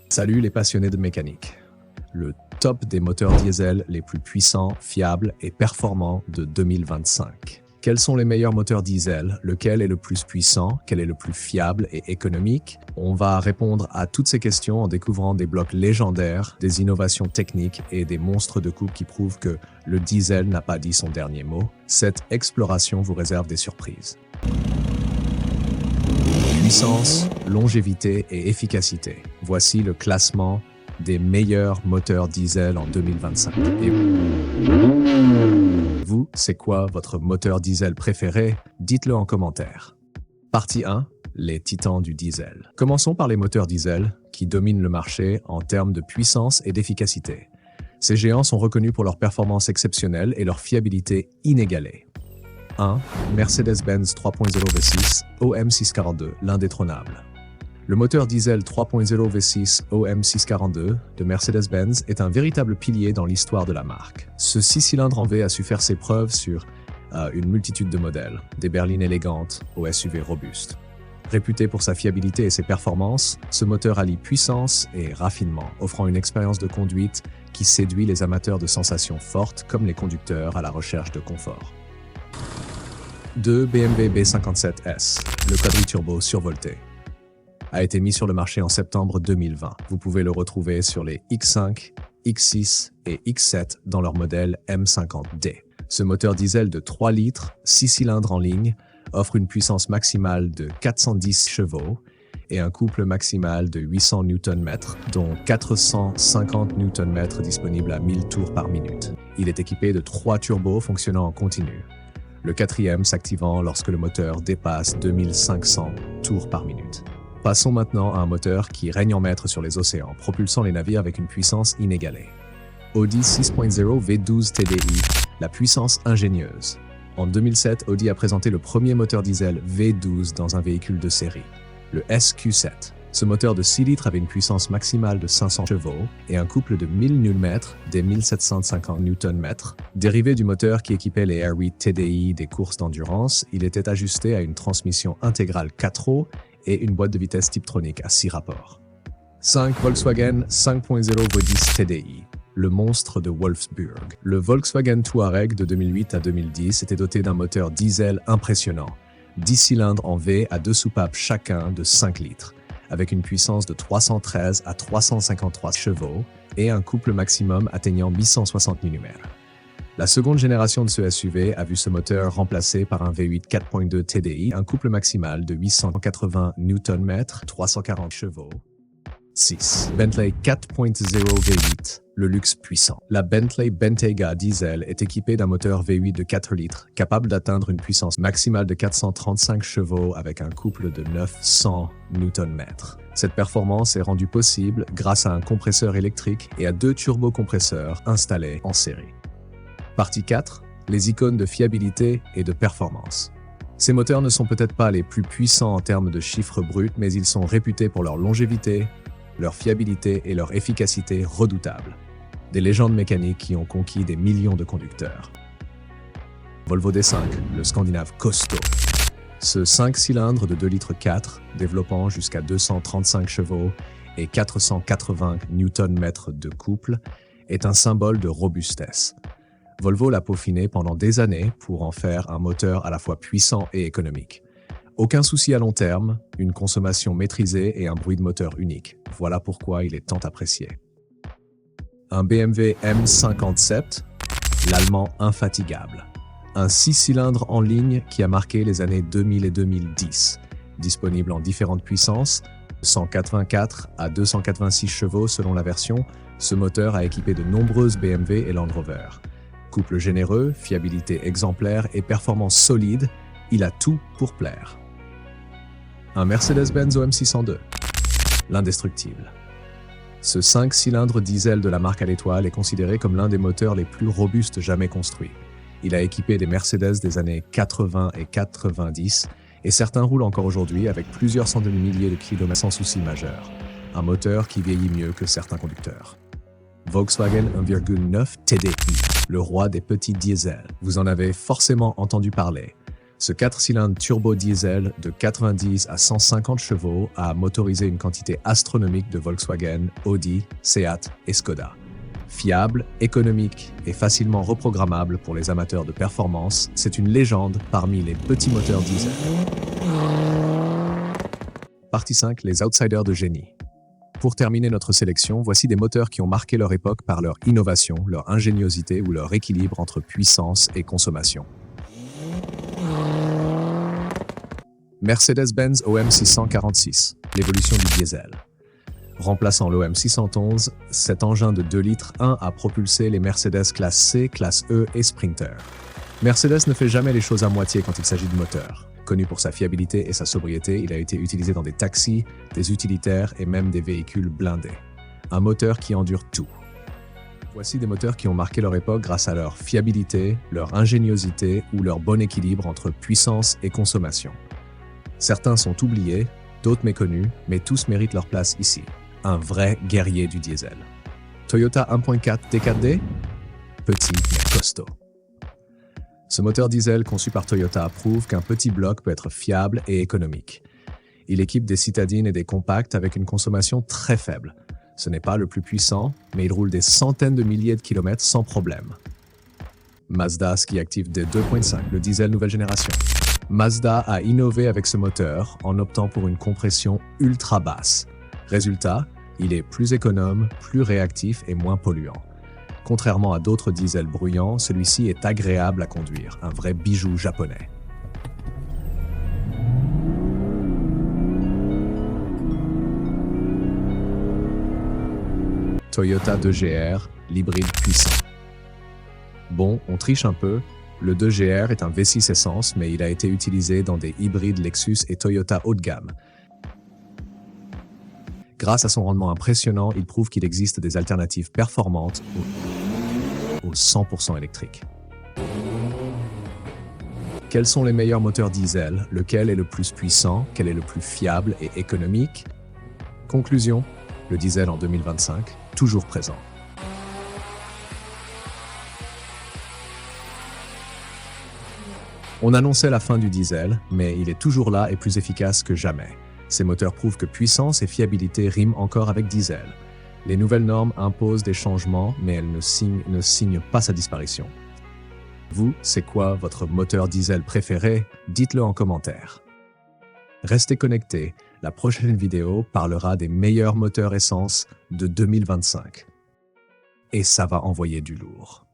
Salut les passionnés de mécanique. Le top des moteurs diesel les plus puissants, fiables et performants de 2025. Quels sont les meilleurs moteurs diesel? Lequel est le plus puissant? Quel est le plus fiable et économique? On va répondre à toutes ces questions en découvrant des blocs légendaires, des innovations techniques et des monstres de coupe qui prouvent que le diesel n'a pas dit son dernier mot. Cette exploration vous réserve des surprises. Puissance, longévité et efficacité. Voici le classement des meilleurs moteurs diesel en 2025. Et vous, c'est quoi votre moteur diesel préféré? Dites-le en commentaire. Partie 1, les titans du diesel. Commençons par les moteurs diesel qui dominent le marché en termes de puissance et d'efficacité. Ces géants sont reconnus pour leur performance exceptionnelle et leur fiabilité inégalée. 1. Mercedes-Benz 3.0 V6 OM642, l'indétrônable. Le moteur diesel 3.0 V6 OM642 de Mercedes-Benz est un véritable pilier dans l'histoire de la marque. Ce 6 cylindres en V a su faire ses preuves sur une multitude de modèles, des berlines élégantes aux SUV robustes. Réputé pour sa fiabilité et ses performances, ce moteur allie puissance et raffinement, offrant une expérience de conduite qui séduit les amateurs de sensations fortes comme les conducteurs à la recherche de confort. 2. BMW B57S, le quadriturbo survolté, a été mis sur le marché en septembre 2020. Vous pouvez le retrouver sur les X5, X6 et X7 dans leur modèle M50D. Ce moteur diesel de 3 litres, 6 cylindres en ligne, offre une puissance maximale de 410 chevaux et un couple maximal de 800 Nm, dont 450 Nm disponibles à 1000 tours par minute. Il est équipé de 3 turbos fonctionnant en continu, le quatrième s'activant lorsque le moteur dépasse 2500 tours par minute. Passons maintenant à un moteur qui règne en maître sur les océans, propulsant les navires avec une puissance inégalée. Audi 6.0 V12 TDI, la puissance ingénieuse. En 2007, Audi a présenté le premier moteur diesel V12 dans un véhicule de série, le SQ7. Ce moteur de 6 litres avait une puissance maximale de 500 chevaux et un couple de 1000 Nm des 1750 Nm. Dérivé du moteur qui équipait les R8 TDI des courses d'endurance, il était ajusté à une transmission intégrale 4 roues et une boîte de vitesse Tiptronic à 6 rapports. 5. Volkswagen 5.0 V10 TDI, le monstre de Wolfsburg. Le Volkswagen Touareg de 2008 à 2010 était doté d'un moteur diesel impressionnant, 10 cylindres en V à 2 soupapes chacun de 5 litres, avec une puissance de 313 à 353 chevaux et un couple maximum atteignant 1160 Nm. La seconde génération de ce SUV a vu ce moteur remplacé par un V8 4.2 TDI, un couple maximal de 880 Nm, 340 chevaux. 6. Bentley 4.0 V8, le luxe puissant. La Bentley Bentayga diesel est équipée d'un moteur V8 de 4 litres, capable d'atteindre une puissance maximale de 435 chevaux avec un couple de 900 Nm. Cette performance est rendue possible grâce à un compresseur électrique et à 2 turbocompresseurs installés en série. Partie 4. Les icônes de fiabilité et de performance. Ces moteurs ne sont peut-être pas les plus puissants en termes de chiffres bruts, mais ils sont réputés pour leur longévité, leur fiabilité et leur efficacité redoutables. Des légendes mécaniques qui ont conquis des millions de conducteurs. Volvo D5, le scandinave costaud. Ce 5 cylindres de 2 litres 4, développant jusqu'à 235 chevaux et 480 Nm de couple, est un symbole de robustesse. Volvo l'a peaufiné pendant des années pour en faire un moteur à la fois puissant et économique. Aucun souci à long terme, une consommation maîtrisée et un bruit de moteur unique. Voilà pourquoi il est tant apprécié. Un BMW M57, l'allemand infatigable. Un 6 cylindres en ligne qui a marqué les années 2000 et 2010. Disponible en différentes puissances, 184 à 286 chevaux selon la version, ce moteur a équipé de nombreuses BMW et Land Rover. Couple généreux, fiabilité exemplaire et performance solide, il a tout pour plaire. Un Mercedes-Benz OM602, l'indestructible. Ce 5 cylindres diesel de la marque à l'étoile est considéré comme l'un des moteurs les plus robustes jamais construits. Il a équipé des Mercedes des années 80 et 90 et certains roulent encore aujourd'hui avec plusieurs centaines de milliers de kilomètres sans souci majeur. Un moteur qui vieillit mieux que certains conducteurs. Volkswagen 1,9 TDI, le roi des petits diesels. Vous en avez forcément entendu parler. Ce 4 cylindres turbo-diesel de 90 à 150 chevaux a motorisé une quantité astronomique de Volkswagen, Audi, Seat et Skoda. Fiable, économique et facilement reprogrammable pour les amateurs de performance, c'est une légende parmi les petits moteurs diesel. Partie 5, les outsiders de génie. Pour terminer notre sélection, voici des moteurs qui ont marqué leur époque par leur innovation, leur ingéniosité ou leur équilibre entre puissance et consommation. Mercedes-Benz OM646, l'évolution du diesel. Remplaçant l'OM611, cet engin de 2 litres 1 a propulsé les Mercedes classe C, classe E et Sprinter. Mercedes ne fait jamais les choses à moitié quand il s'agit de moteur. Connu pour sa fiabilité et sa sobriété, il a été utilisé dans des taxis, des utilitaires et même des véhicules blindés. Un moteur qui endure tout. Voici des moteurs qui ont marqué leur époque grâce à leur fiabilité, leur ingéniosité ou leur bon équilibre entre puissance et consommation. Certains sont oubliés, d'autres méconnus, mais tous méritent leur place ici. Un vrai guerrier du diesel. Toyota 1.4 T4D? Petit mais costaud. Ce moteur diesel conçu par Toyota prouve qu'un petit bloc peut être fiable et économique. Il équipe des citadines et des compacts avec une consommation très faible. Ce n'est pas le plus puissant, mais il roule des centaines de milliers de kilomètres sans problème. Mazda Ski Active D2.5, le diesel nouvelle génération. Mazda a innové avec ce moteur en optant pour une compression ultra basse. Résultat, il est plus économe, plus réactif et moins polluant. Contrairement à d'autres diesels bruyants, celui-ci est agréable à conduire, un vrai bijou japonais. Toyota 2GR, l'hybride puissant. Bon, on triche un peu. Le 2GR est un V6 essence, mais il a été utilisé dans des hybrides Lexus et Toyota haut de gamme. Grâce à son rendement impressionnant, il prouve qu'il existe des alternatives performantes au 100% électrique. Quels sont les meilleurs moteurs diesel? Lequel est le plus puissant? Quel est le plus fiable et économique? Conclusion, le diesel en 2025, toujours présent. On annonçait la fin du diesel, mais il est toujours là et plus efficace que jamais. Ces moteurs prouvent que puissance et fiabilité riment encore avec diesel. Les nouvelles normes imposent des changements, mais elles ne signent pas sa disparition. Vous, c'est quoi votre moteur diesel préféré? Dites-le en commentaire. Restez connectés, la prochaine vidéo parlera des meilleurs moteurs essence de 2025. Et ça va envoyer du lourd.